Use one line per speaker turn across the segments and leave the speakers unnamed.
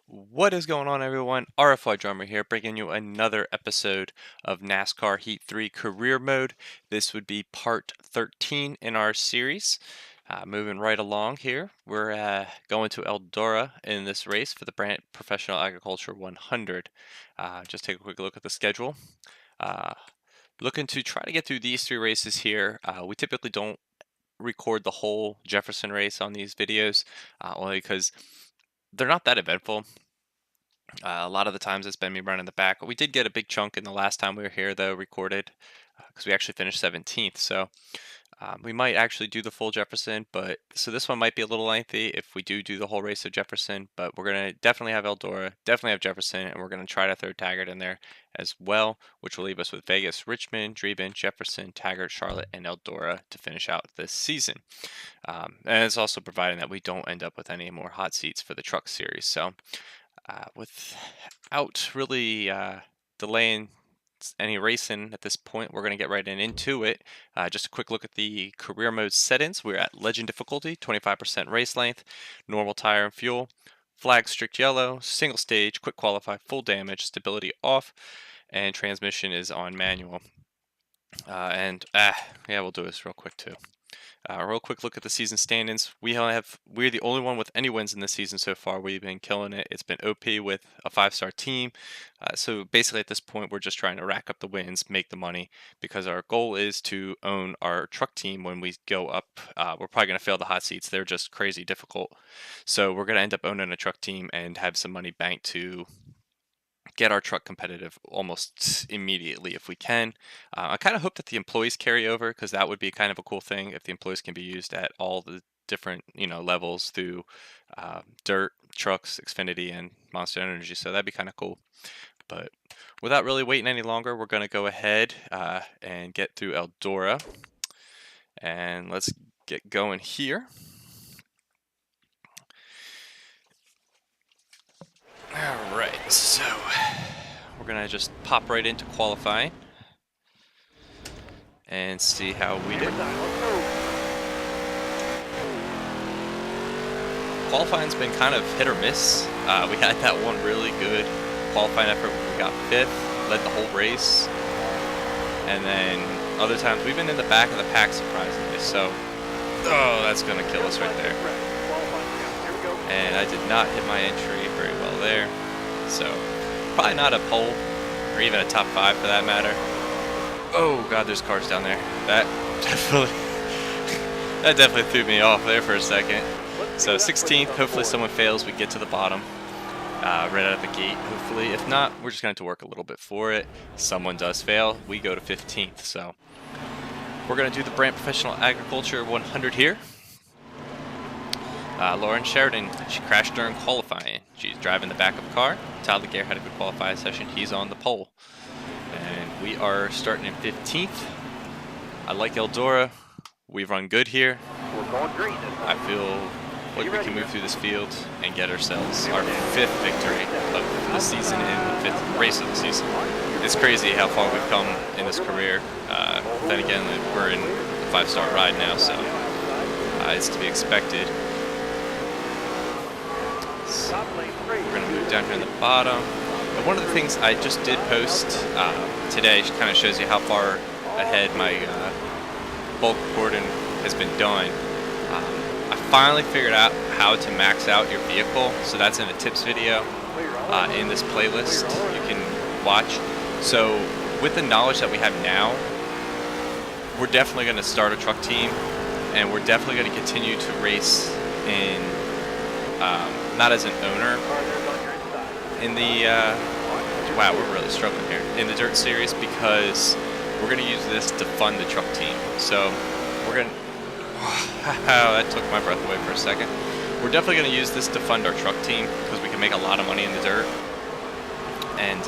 What is going on, everyone? RFY Drummer here, bringing you another episode of NASCAR Heat 3 Career Mode. This would be part 13 in our series. Moving right along here, we're going to Eldora in this race for the Brant Professional Agriculture 100. Just take a quick look at the schedule. Uh, Looking to try to get through these three races here. We typically don't record the whole Jefferson race on these videos, only because they're not that eventful. A lot of the times it's been me running the back. We did get a big chunk in the last time we were here, though, recorded, because we actually finished 17th. So we might actually do the full Jefferson, but so this one might be a little lengthy if we do the whole race of Jefferson. But we're going to definitely have Eldora, definitely have Jefferson, and we're going to try to throw Taggart in there as well, which will leave us with Vegas, Richmond, Drebin, Jefferson, Taggart, Charlotte, and Eldora to finish out this season. And it's also providing that we don't end up with any more hot seats for the truck series. So without really delaying any racing at this point, we're going to get right into it. Just a quick look at the career mode settings. We're at legend difficulty, 25% race length, normal tire and fuel, flag strict yellow, single stage, quick qualify, full damage, stability off, and transmission is on manual. Yeah, we'll do this real quick too. Real quick look at the season standings. We're the only one with any wins in this season so far. We've been killing it. It's been OP with a 5-star team. So basically at this point, we're just trying to rack up the wins, make the money, because our goal is to own our truck team when we go up. We're probably going to fail the hot seats. They're just crazy difficult. So we're going to end up owning a truck team and have some money banked to get our truck competitive almost immediately if we can. I kind of hope that the employees carry over, because that would be kind of a cool thing if the employees can be used at all the different levels through dirt, trucks, Xfinity, and Monster Energy. So that'd be kind of cool. But without really waiting any longer, we're going to go ahead and get through Eldora. And let's get going here. All right, so we're gonna just pop right into qualifying and see how we did. Qualifying's been kind of hit or miss. We had that one really good qualifying effort where we got 5th, led the whole race, and then other times we've been in the back of the pack surprisingly. So, oh, that's gonna kill us right there. And I did not hit my entry very well there, so probably not a pole or even a top 5 for that matter. Oh god, there's cars down there. That definitely threw me off there for a second. So 16th, hopefully someone fails, we get to the bottom right out of the gate, hopefully. If not, we're just going to have to work a little bit for it. Someone does fail, we go to 15th. So we're going to do the Brant Professional Agriculture 100 here. Lauren Sheridan, she crashed during qualifying. She's driving the backup car. Tyler Gare had a good qualifying session. He's on the pole. And we are starting in 15th. I like Eldora. We've run good here. I feel like we can move through this field and get ourselves our 5th victory of the season and the 5th race of the season. It's crazy how far we've come in this career. Then again, we're in the 5-star ride now, so it's to be expected. So we're going to move down here in the bottom. And one of the things I just did post today kind of shows you how far ahead my bulk recording has been done. I finally figured out how to max out your vehicle, so that's in a tips video in this playlist you can watch. So with the knowledge that we have now, we're definitely going to start a truck team, and we're definitely going to continue to race in not as an owner in the wow, we're really struggling here in the dirt series, because we're going to use this to fund the truck team. So we're going to that took my breath away for a second. We're definitely going to use this to fund our truck team, because we can make a lot of money in the dirt. And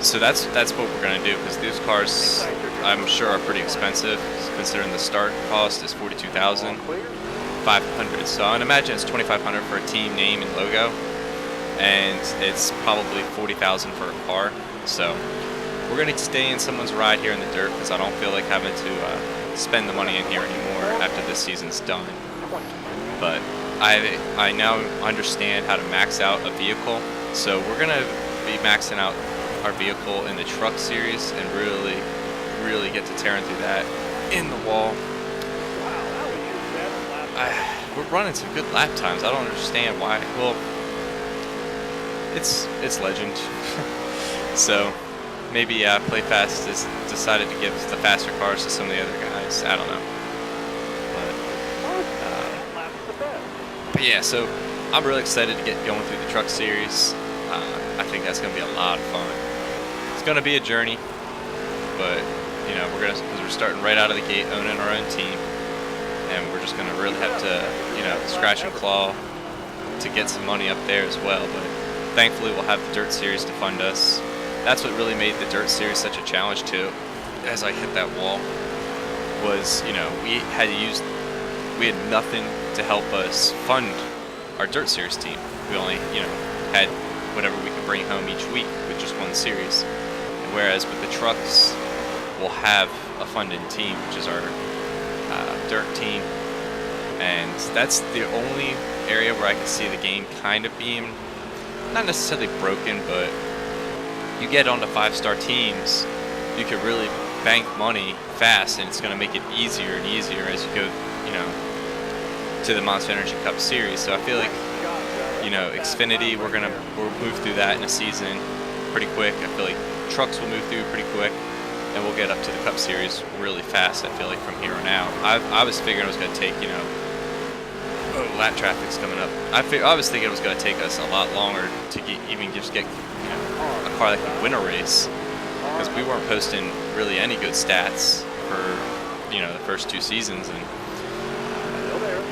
so that's what we're going to do, because these cars, I'm sure, are pretty expensive, considering the start cost is $42,500. So I'd imagine it's $2,500 for a team name and logo, and it's probably $40,000 for a car. So we're going to stay in someone's ride here in the dirt, because I don't feel like having to spend the money in here anymore after this season's done. But I now understand how to max out a vehicle. So we're gonna be maxing out our vehicle in the truck series and really get to tearing through that in the wall. We're running some good lap times. I don't understand why. Well, it's Legend. So maybe PlayFast has decided to give the faster cars to some of the other guys. I don't know. But yeah, so I'm really excited to get going through the truck series. I think that's going to be a lot of fun. It's going to be a journey, but you know, because we're starting right out of the gate owning our own team, and we're just going to really have to, you know, scratch and claw to get some money up there as well. But thankfully, we'll have the dirt series to fund us. That's what really made the dirt series such a challenge too. As I hit that wall, was, you know, we had nothing to help us fund our dirt series team. We only, you know, had whatever we could bring home each week with just one series. Whereas with the trucks, we'll have a funded team, which is our dirt team, and that's the only area where I can see the game kind of being not necessarily broken, but you get onto 5-star teams, you can really bank money fast, and it's going to make it easier and easier as you go, you know, to the Monster Energy Cup series. So I feel like, you know, Xfinity, we'll move through that in a season pretty quick. I feel like trucks will move through pretty quick, and we'll get up to the Cup series really fast. I feel like from here on out. I was figuring it was going to take, you know, lap traffic's coming up. I was thinking it was going to take us a lot longer to even just get, you know, a car that can win a race, because we weren't posting really any good stats for, you know, the first 2 seasons, and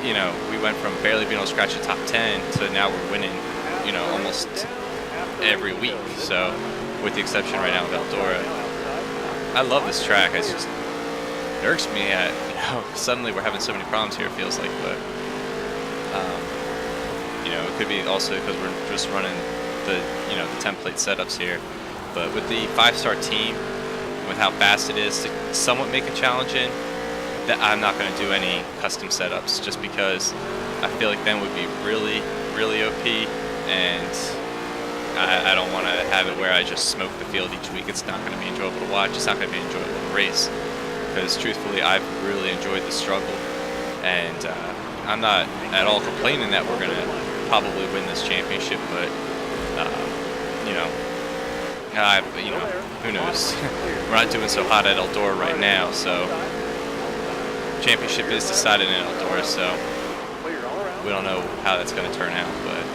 you know, we went from barely being able to scratch the top 10 to now we're winning, you know, almost every week. So, with the exception right now of Eldora, I love this track. It's just irks me at, you know, suddenly we're having so many problems here, it feels like, but you know, it could be also because we're just running the, you know, the template setups here. But with the 5-star team, with how fast it is to somewhat make a challenge in, that I'm not going to do any custom setups, just because I feel like then would be really OP, and I don't want to have it where I just smoke the field each week. It's not going to be enjoyable to watch. It's not going to be enjoyable to race, because truthfully, I've really enjoyed the struggle, and I'm not at all complaining that we're going to probably win this championship, but you know, you know, who knows? We're not doing so hot at Eldora right now, so championship is decided in Eldora, so we don't know how that's going to turn out, but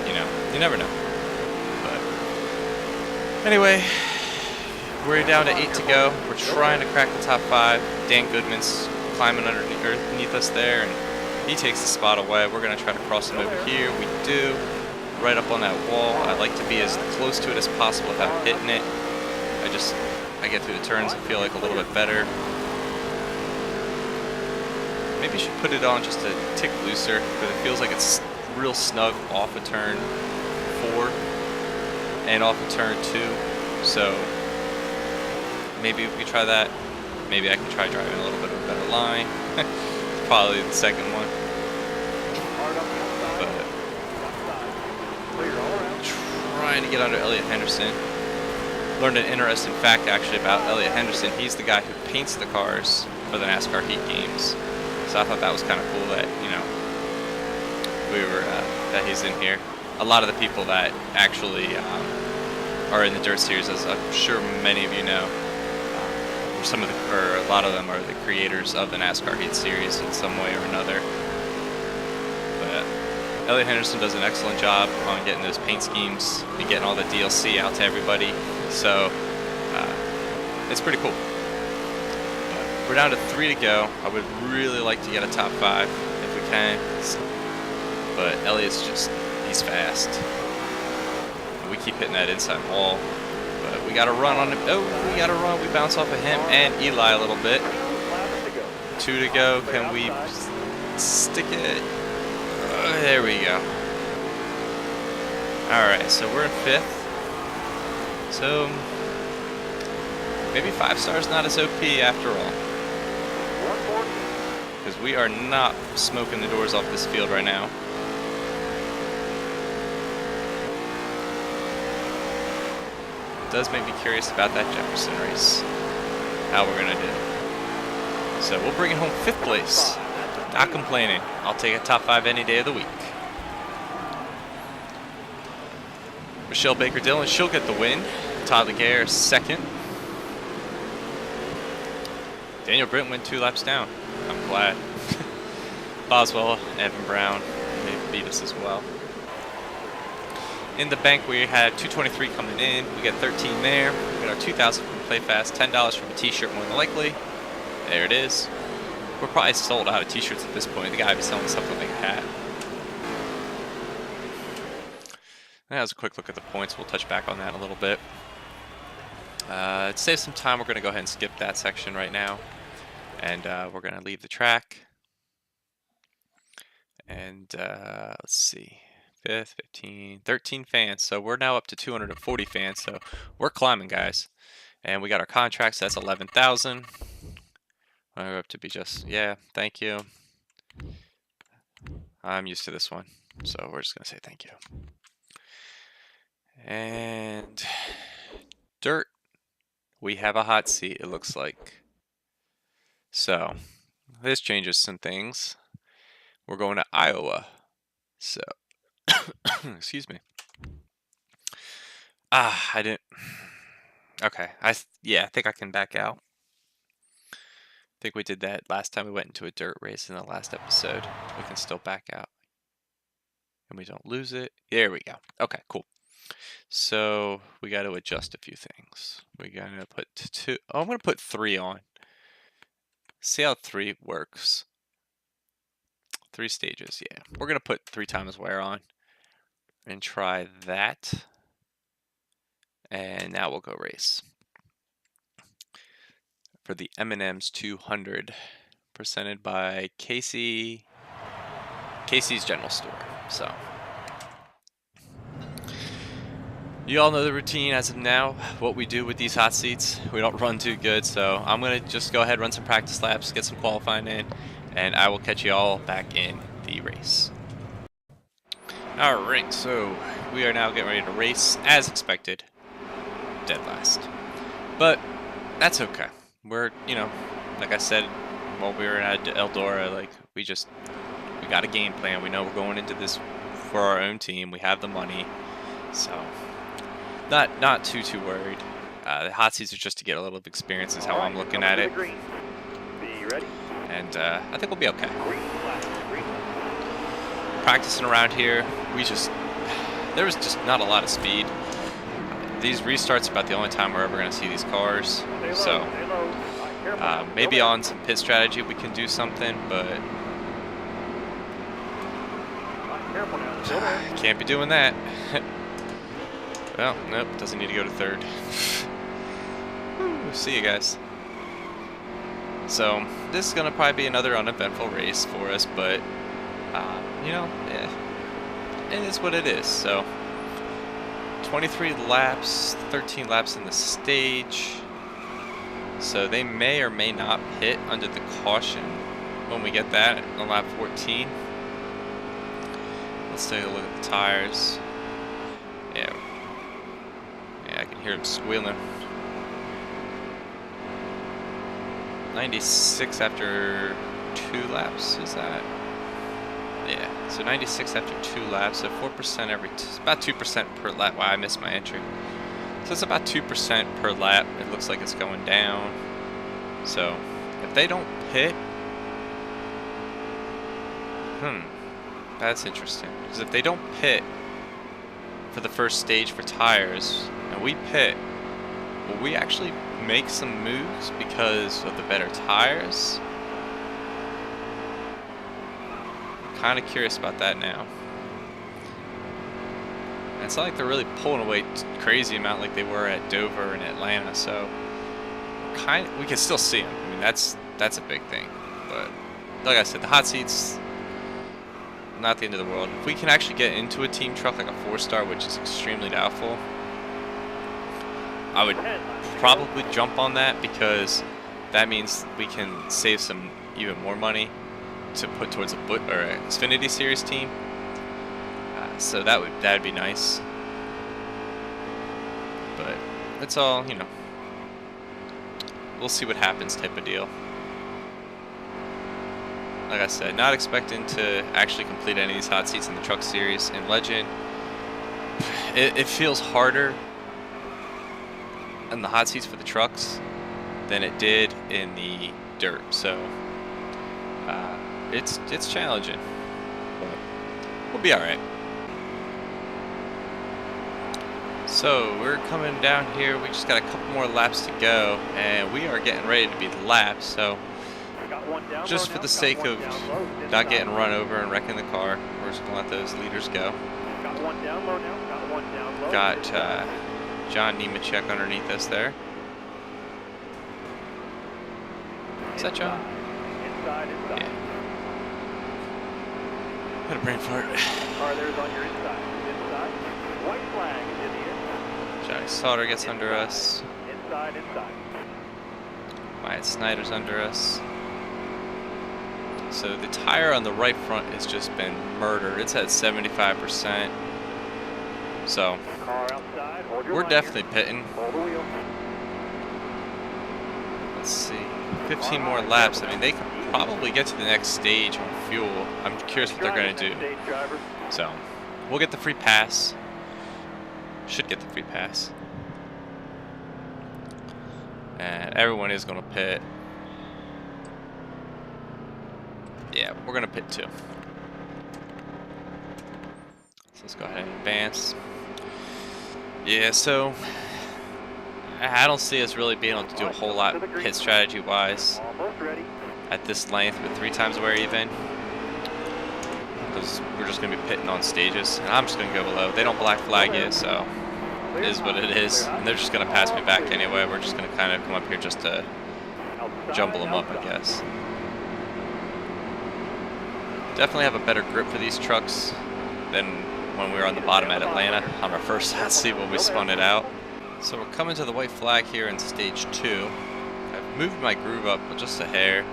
you know, you never know. But anyway, we're down to 8 to go. We're trying to crack the top 5. Dan Goodman's climbing underneath us there, and he takes the spot away. We're going to try to cross him over here. We do, right up on that wall. I like to be as close to it as possible without hitting it. I get through the turns and feel like a little bit better. Maybe you should put it on just a tick looser, because it feels like it's real snug off of turn 4 and off of turn 2. So maybe we could try that. Maybe I can try driving a little bit of a better line. Probably the second one. But trying to get under Elliot Henderson. Learned an interesting fact actually about Elliot Henderson. He's the guy who paints the cars for the NASCAR Heat games. So I thought that was kind of cool that, you know, that he's in here. A lot of the people that actually are in the dirt series, as I'm sure many of you know, a lot of them are the creators of the NASCAR Heat series in some way or another. But Elliot Henderson does an excellent job on getting those paint schemes and getting all the DLC out to everybody. So it's pretty cool. We're down to 3 to go. I would really like to get a top 5 if we can. But Elliot's he's fast. We keep hitting that inside wall. But we got to run on him. Oh, we got to run. We bounce off of him and Eli a little bit. 2 to go. Can we stick it? There we go. Alright, so we're in 5th. So maybe 5 stars not as OP after all. because we are not smoking the doors off this field right now. It does make me curious about that Jefferson race, how we're going to do. So we'll bring it home 5th place. Not complaining. I'll take a top 5 any day of the week. Michelle Baker-Dillon, she'll get the win. Todd Laguerre, 2nd. Daniel Britton went 2 laps down. I'm glad. Boswell, Evan Brown, they beat us as well. In the bank, we had 223 coming in. We got 13 there. We got our 2,000 from PlayFast, $10 from a t-shirt more than likely. There it is. We're probably sold out of t-shirts at this point. The guy be selling something like a hat. That was a quick look at the points. We'll touch back on that a little bit. To save some time, we're going to go ahead and skip that section right now. And we're going to leave the track. And let's see. 5th, 15, 13 fans. So we're now up to 240 fans. So we're climbing, guys. And we got our contracts. So that's 11,000. We're up to be just, yeah, thank you. I'm used to this one. So we're just going to say thank you. And dirt, we have a hot seat, it looks like. So this changes some things. We're going to Iowa. So, excuse me. I didn't. Okay, I think I can back out. I think we did that last time we went into a dirt race in the last episode. We can still back out. And we don't lose it. There we go. Okay, cool. So we got to adjust a few things. We got to put 2. Oh, I'm going to put 3 on. See how 3 works. 3 stages, yeah. We're going to put 3 times wear on and try that. And now we'll go race. For the M&M's 200, presented by Casey's General Store. So you all know the routine as of now, what we do with these hot seats. We don't run too good, so I'm going to just go ahead, run some practice laps, get some qualifying in, and I will catch you all back in the race. Alright, so we are now getting ready to race, as expected, dead last. But that's okay. We're, like I said while we were at Eldora, like, we got a game plan. We know we're going into this for our own team. We have the money, so not too worried. The hot seats are just to get a little of experience is how I'm looking at it. And I think we'll be okay. Practicing around here, there was just not a lot of speed. These restarts are about the only time we're ever going to see these cars. So maybe on some pit strategy we can do something, but can't be doing that. Well, nope, doesn't need to go to 3rd. See you guys. So this is gonna probably be another uneventful race for us, but it is what it is. So 23 laps, 13 laps in the stage. So they may or may not pit under the caution when we get that on lap 14. Let's take a look at the tires. Yeah, I can hear them squealing. 96 after 2 laps, is that? Yeah, so 96 after 2 laps, so 4% it's about 2% per lap. Wow, I missed my entry. So it's about 2% per lap. It looks like it's going down. So if they don't pit, that's interesting. Because if they don't pit for the first stage for tires, and we pit, will we actually make some moves because of the better tires? I'm kind of curious about that now. And it's not like they're really pulling away crazy amount like they were at Dover and Atlanta, so we can still see them. I mean, that's a big thing. But like I said, the hot seats, not the end of the world. If we can actually get into a team truck like a 4-star, which is extremely doubtful, I would probably jump on that because that means we can save some even more money. to put towards a Xfinity Series team. So that'd be nice. But it's all, you know, we'll see what happens type of deal. Like I said, not expecting to actually complete any of these hot seats in the Truck Series in Legend. It feels harder in the hot seats for the trucks than it did in the dirt. So it's challenging, but we'll be all right. So we're coming down here. We just got a couple more laps to go, and we are getting ready to be the lap. So just for the sake of not getting run over and wrecking the car, we're just gonna let those leaders go. Got John Nemechek underneath us there. Is that John? Yeah. Had a brain fart. White flag is in the inside. Johnny Sauter gets under us. Inside. Wyatt Snyder's under us. So the tire on the right front has just been murdered. It's at 75%. So we're definitely pitting. Let's see. 15 more laps. I mean, they could probably get to the next stage on fuel. I'm curious what they're going to do. So we'll get the free pass. Should get the free pass. And everyone is going to pit. Yeah, we're going to pit too. So let's go ahead and advance. Yeah, so I don't see us really being able to do a whole lot pit strategy wise at this length with 3 times wear even. Because we're just going to be pitting on stages. And I'm just going to go below. They don't black flag yet, so it is what it is. And they're just going to pass me back anyway. We're just going to kind of come up here just to jumble them up, I guess. Definitely have a better grip for these trucks than when we were on the bottom at Atlanta on our first hot seat when we spun it out. So we're coming to the white flag here in stage 2. I've moved my groove up just a hair.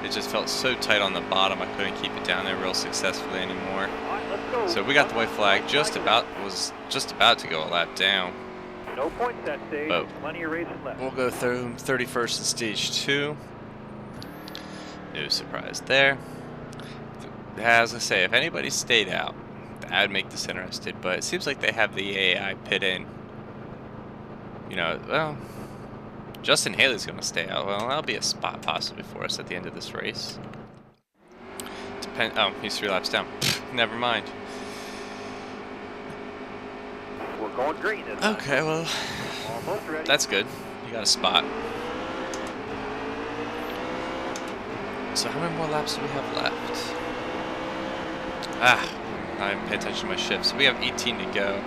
It just felt so tight on the bottom I couldn't keep it down there real successfully anymore. So we got the white flag, was just about to go a lap down.
No points that stage.
But
plenty of racing left.
We'll go through 31st in stage 2. No surprise there. As I say, if anybody stayed out, that'd make this interested. But it seems like they have the AI pit in. You know, well, Justin Haley's going to stay out. Well, that'll be a spot possibly for us at the end of this race. Oh, he's 3 laps down. Never mind.
We're going green this time.
Okay, well, that's good. You got a spot. So how many more laps do we have left? I didn't pay attention to my shift. So we have 18 to go.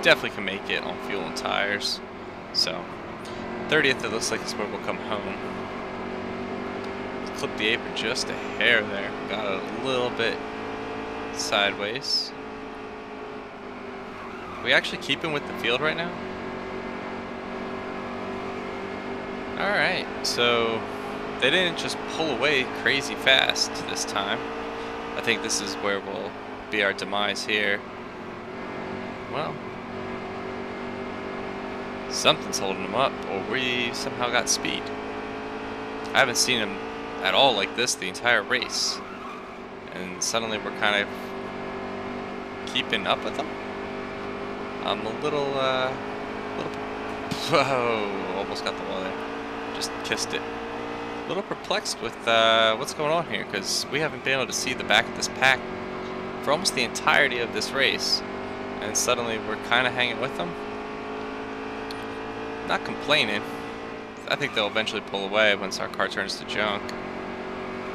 Definitely can make it on fuel and tires. So 30th, it looks like is where we'll come home. Clip the apron just a hair there. Got a little bit sideways. Are we actually keeping with the field right now? Alright, so they didn't just pull away crazy fast this time. I think this is where we'll be our demise here. Well, something's holding them up, or we somehow got speed. I haven't seen them at all like this the entire race, and suddenly we're kind of keeping up with them. I'm a little whoa, almost got the wall there. Just kissed it. A little perplexed with what's going on here, because we haven't been able to see the back of this pack for almost the entirety of this race, and suddenly we're kind of hanging with them. Not complaining. I think they'll eventually pull away once our car turns to junk.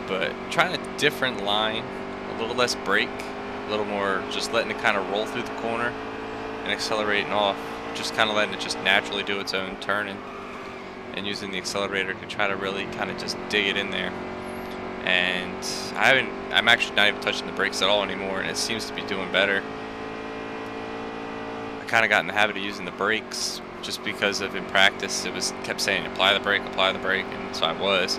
But trying a different line, a little less brake, a little more just letting it kind of roll through the corner and accelerating off. Just kind of letting it just naturally do its own turning and using the accelerator to try to really kind of just dig it in there. And I'm actually not even touching the brakes at all anymore, and it seems to be doing better. I kind of got in the habit of using the brakes just because of in practice it kept saying apply the brake, and so I was.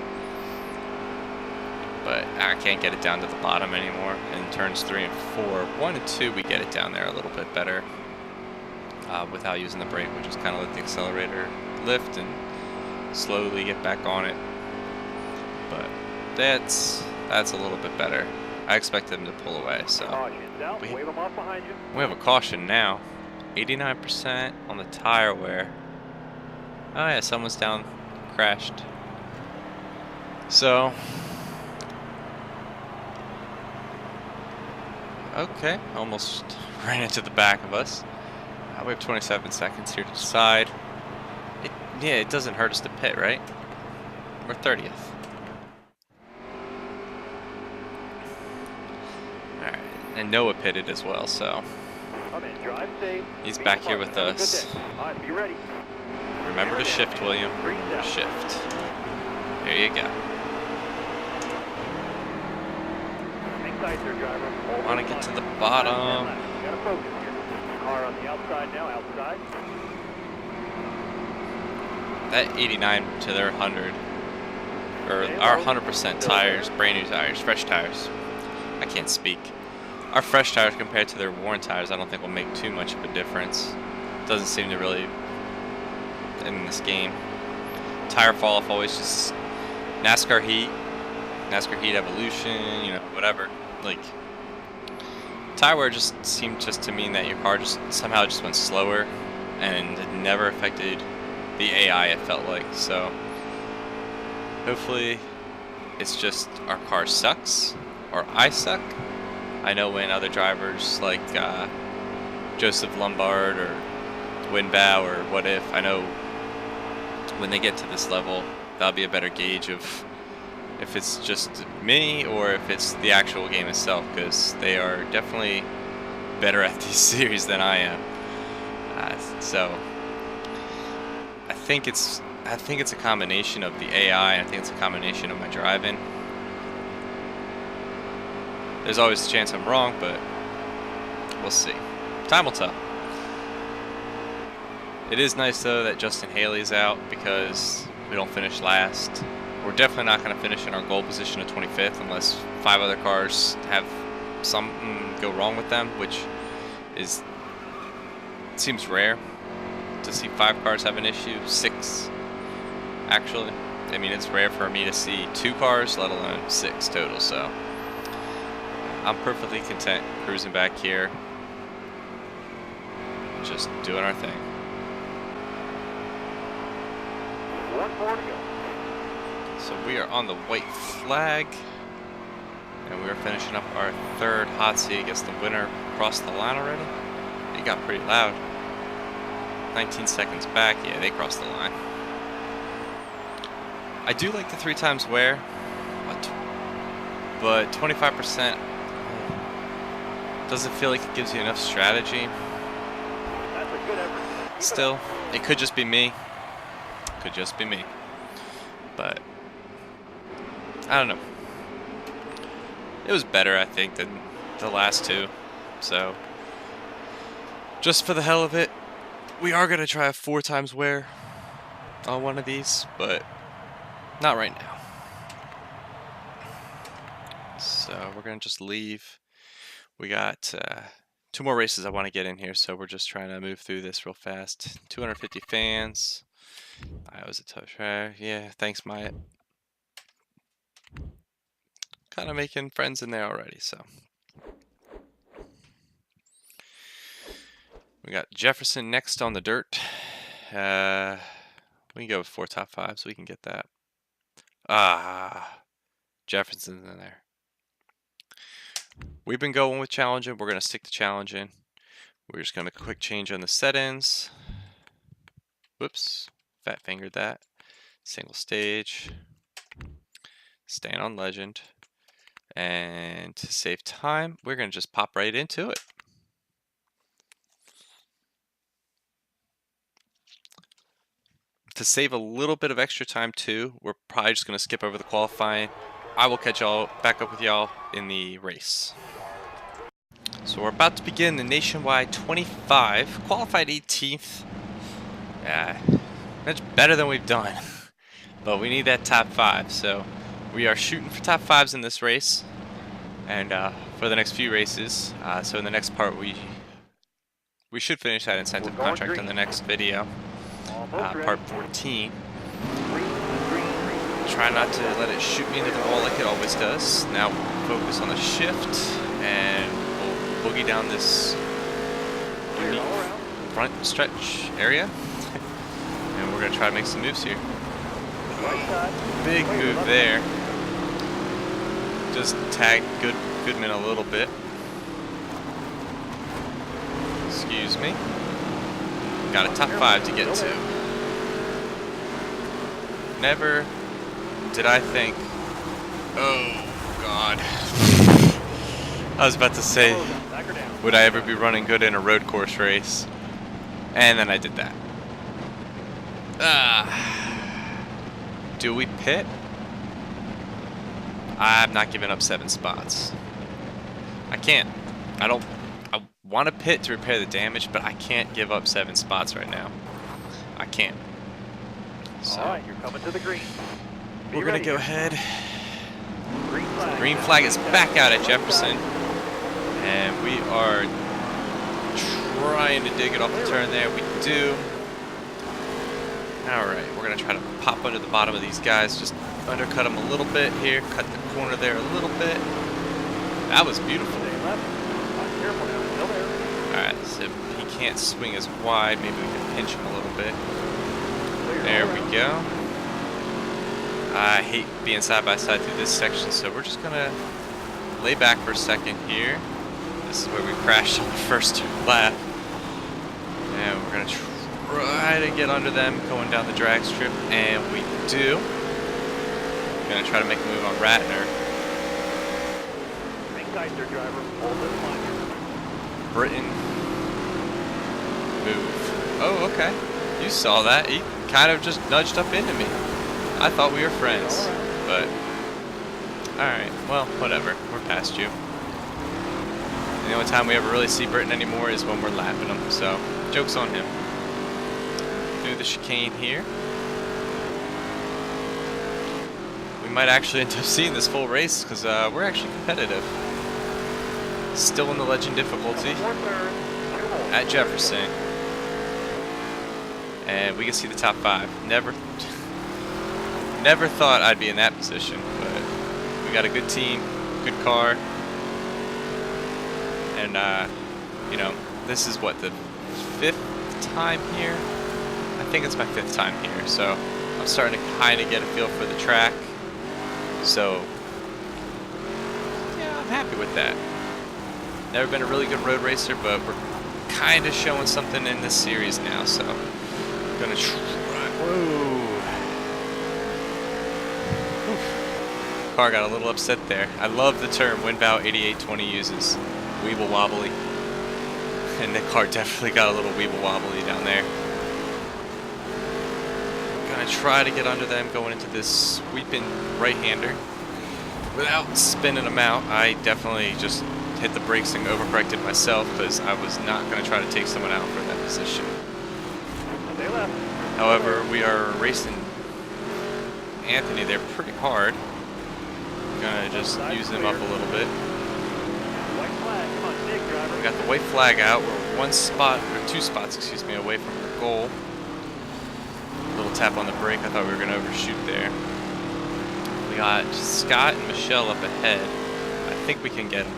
but I can't get it down to the bottom anymore. In turns 3 and 4, 1 and 2, we get it down there a little bit better without using the brake. We just kind of let the accelerator lift and slowly get back on it. But that's a little bit better. I expect them to pull away, so we have a caution now. 89% on the tire wear. Oh yeah, someone's down, crashed. So, okay, almost ran into the back of us. We have 27 seconds here to decide. Yeah, it doesn't hurt us to pit, right? We're 30th. Alright, and Noah pitted as well, so he's back here with us. Remember to shift, William. Shift. There you go. Want to get to the bottom.
Car on the outside now, outside.
That 89 to their 100, or our 100% tires, brand new tires, fresh tires. I can't speak. Our fresh tires compared to their worn tires, I don't think will make too much of a difference. Doesn't seem to really in this game. Tire fall off always just NASCAR Heat evolution, you know, whatever. Like, tire wear just seemed just to mean that your car just somehow just went slower, and it never affected the AI, it felt like. So hopefully it's just our car sucks or I suck. I know when other drivers like Joseph Lombard or Winbow or What If, I know when they get to this level, that'll be a better gauge of if it's just me or if it's the actual game itself, because they are definitely better at these series than I am. So I think it's a combination of the AI, and I think it's a combination of my driving. There's always a chance I'm wrong, but we'll see. Time will tell. It is nice though that Justin Haley's out, because we don't finish last. We're definitely not going to finish in our goal position of 25th unless 5 other cars have something go wrong with them, which seems rare to see 5 cars have an issue. 6, actually. I mean, it's rare for me to see 2 cars, let alone 6 total. So I'm perfectly content cruising back here, just doing our thing.
1 more to go.
So we are on the white flag, and we are finishing up our 3rd hot seat. I guess the winner crossed the line already. It got pretty loud. 19 seconds back. Yeah, they crossed the line. I do like the 3 times wear, but 25% doesn't feel like it gives you enough strategy.
That's a good effort.
Still, it could just be me. Could just be me. But I don't know. It was better, I think, than the last 2. So just for the hell of it, we are going to try a 4 times wear on one of these, but not right now. So we're going to just leave. We got 2 more races I want to get in here, so we're just trying to move through this real fast. 250 fans. I was a tough try. Yeah, thanks, Maya. Kind of making friends in there already, so. We got Jefferson next on the dirt. We can go with 4 top 5s, so we can get that. Jefferson's in there. We've been going with challenging. We're going to stick to challenging. We're just going to make a quick change on the settings. Whoops. Fat fingered that. Single stage. Staying on legend. And to save time, we're going to just pop right into it. To save a little bit of extra time too, we're probably just going to skip over the qualifying. I will catch y'all back up with y'all in the race. So we're about to begin the Nationwide 25, qualified 18th. Yeah, that's better than we've done, but we need that top 5. So We are shooting for top 5s in this race, and for the next few races. So in the next part, we should finish that incentive contract in the next video, part 14. Try not to let it shoot me into the wall like it always does. Now we'll focus on the shift, and we'll boogie down this unique front stretch area, and we're gonna try to make some moves here. Big move there. Just tagged Goodman a little bit. Excuse me. Got a top 5 to get to. Never did I think, oh God. I was about to say, would I ever be running good in a road course race? And then I did that. Do we pit? I'm not giving up 7 spots. I can't. I want to pit to repair the damage, but I can't give up 7 spots right now. I can't. So,
all right, you're coming to the green.
We're going to go ahead. Green flag is back out at Jefferson. And we are trying to dig it off the turn there. We do. Alright, we're going to try to pop under the bottom of these guys. Just undercut them a little bit here. Cut the corner there a little bit. That was beautiful. Alright, so he can't swing as wide. Maybe we can pinch him a little bit. There we go. I hate being side by side through this section, so we're just gonna lay back for a second here. This is where we crashed on the first lap. And we're gonna try to get under them going down the drag strip, and we do. Gonna try to make a move on Ratner. Britain. Move. Oh, okay. You saw that. He kind of just nudged up into me. I thought we were friends, but alright, well, whatever. We're past you. And the only time we ever really see Britain anymore is when we're lapping him, so joke's on him. Through the chicane here. We might actually end up seeing this full race because we're actually competitive. Still in the legend difficulty at Jefferson. And we can see the top 5. Never thought I'd be in that position, but we got a good team, good car, and you know, this is what, the 5th time here? I think it's my 5th time here, so I'm starting to kind of get a feel for the track. So yeah, I'm happy with that. Never been a really good road racer, but we're kind of showing something in this series now, so I'm gonna try. Whoa. Car got a little upset there. I love the term Winbow 8820 uses. Weeble wobbly. And the car definitely got a little weeble wobbly down there. Gonna try to get under them going into this sweeping right-hander. Without spinning them out, I definitely just hit the brakes and overcorrected myself because I was not gonna try to take someone out for that position. However, we are racing Anthony there pretty hard. Gonna just use them up a little bit. We got the white flag out. We're 1 spot, or 2 spots, excuse me, away from our goal. Little tap on the brake. I thought we were gonna overshoot there. We got Scott and Michelle up ahead. I think we can get them.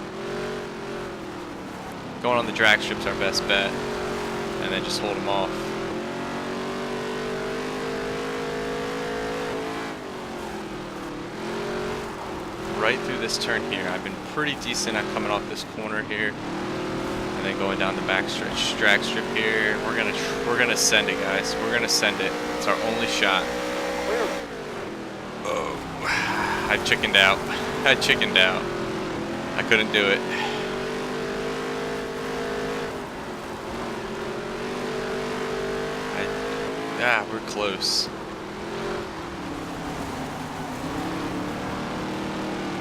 Going on the drag strip's our best bet, and then just hold them off. Right through this turn here. I've been pretty decent at coming off this corner here, and then going down the backstretch drag strip here. We're gonna send it, guys. We're gonna send it. It's our only shot. Oh, I chickened out. I couldn't do it. We're close.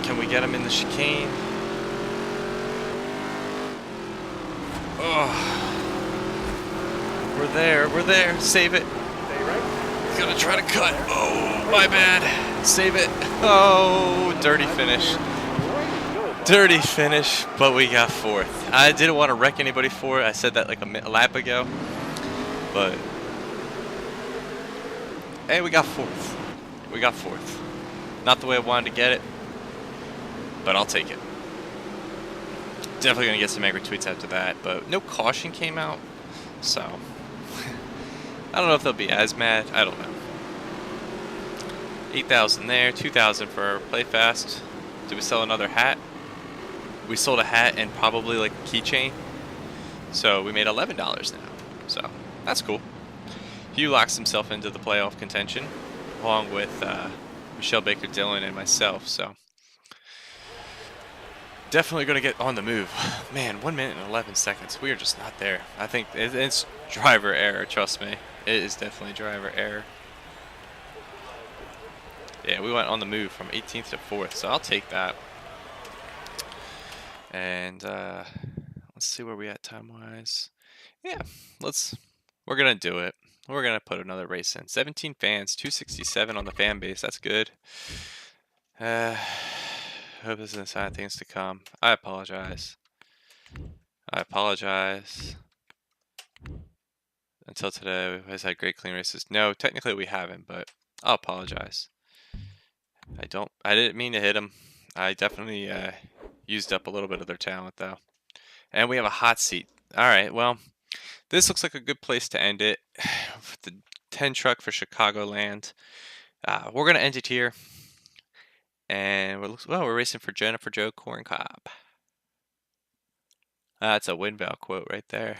Can we get him in the chicane? Oh, we're there, save it. Gonna try to cut. Oh, my bad. Save it. Oh, dirty finish. Dirty finish, but we got fourth. I didn't want to wreck anybody for it. I said that like a lap ago. But, hey, we got fourth. We got fourth. Not the way I wanted to get it, but I'll take it. Definitely going to get some angry tweets after that, but no caution came out, so I don't know if they'll be as mad. I don't know. 8,000 there, 2,000 for Play Fast. Did we sell another hat? We sold a hat and probably like a keychain, so we made $11 now. So that's cool. Hugh locks himself into the playoff contention, along with Michelle Baker Dillon and myself. So definitely going to get on the move. Man, 1 minute and 11 seconds. We are just not there. I think it's driver error. Trust me, it is definitely driver error. Yeah, we went on the move from 18th to 4th, so I'll take that. And let's see where we at time-wise. Yeah, we're gonna do it. We're gonna put another race in. 17 fans, 267 on the fan base. That's good. Hope this is a sign of things to come. I apologize. I apologize. Until today, we've had great clean races. No, technically we haven't, but I'll apologize. I didn't mean to hit them. I definitely used up a little bit of their talent, though. And we have a hot seat. All right, well, this looks like a good place to end it. With the 10 truck for Chicagoland. We're going to end it here. And we're racing for Jennifer Jo Corn Cob. That's a Windvale quote right there.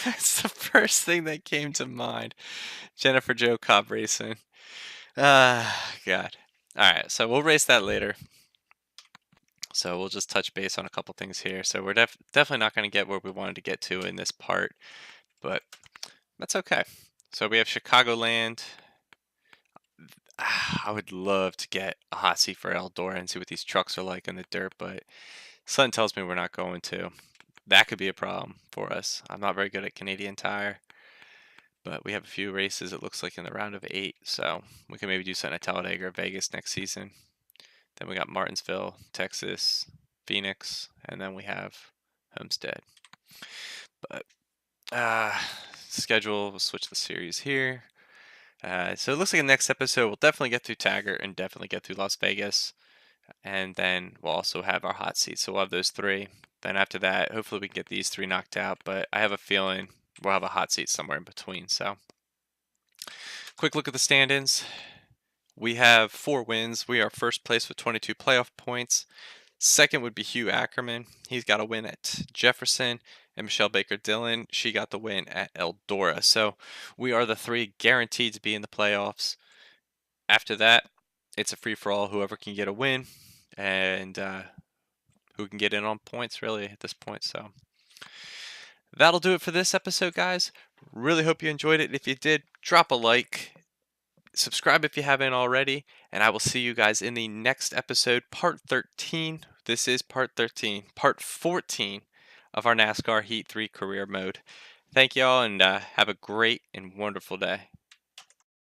That's the first thing that came to mind. Jennifer Jo Cobb racing. God. All right, so we'll race that later. So we'll just touch base on a couple things here. So we're definitely not going to get where we wanted to get to in this part, but that's okay. So we have Chicagoland. I would love to get a hot seat for Eldora and see what these trucks are like in the dirt, but something tells me we're not going to. That could be a problem for us. I'm not very good at Canadian Tire, but we have a few races, it looks like, in the round of 8, so we can maybe do something at Talladega or Vegas next season. Then we got Martinsville, Texas, Phoenix, and then we have Homestead. But schedule, we'll switch the series here. So it looks like the next episode we'll definitely get through Taggart and definitely get through Las Vegas. And then we'll also have our hot seats. So we'll have those 3. Then after that, hopefully we can get these 3 knocked out. But I have a feeling we'll have a hot seat somewhere in between. So quick look at the stand-ins. We have 4 wins. We are first place with 22 playoff points. Second would be Hugh Ackerman. He's got a win at Jefferson. And Michelle Baker Dillon, she got the win at Eldora. So we are the 3 guaranteed to be in the playoffs. After that, it's a free-for-all. Whoever can get a win and who can get in on points, really, at this point. So that'll do it for this episode, guys. Really hope you enjoyed it. If you did, drop a like. Subscribe if you haven't already, and I will see you guys in the next episode, part 13. This is part 13, part 14 of our NASCAR Heat 3 career mode. Thank y'all, and have a great and wonderful day.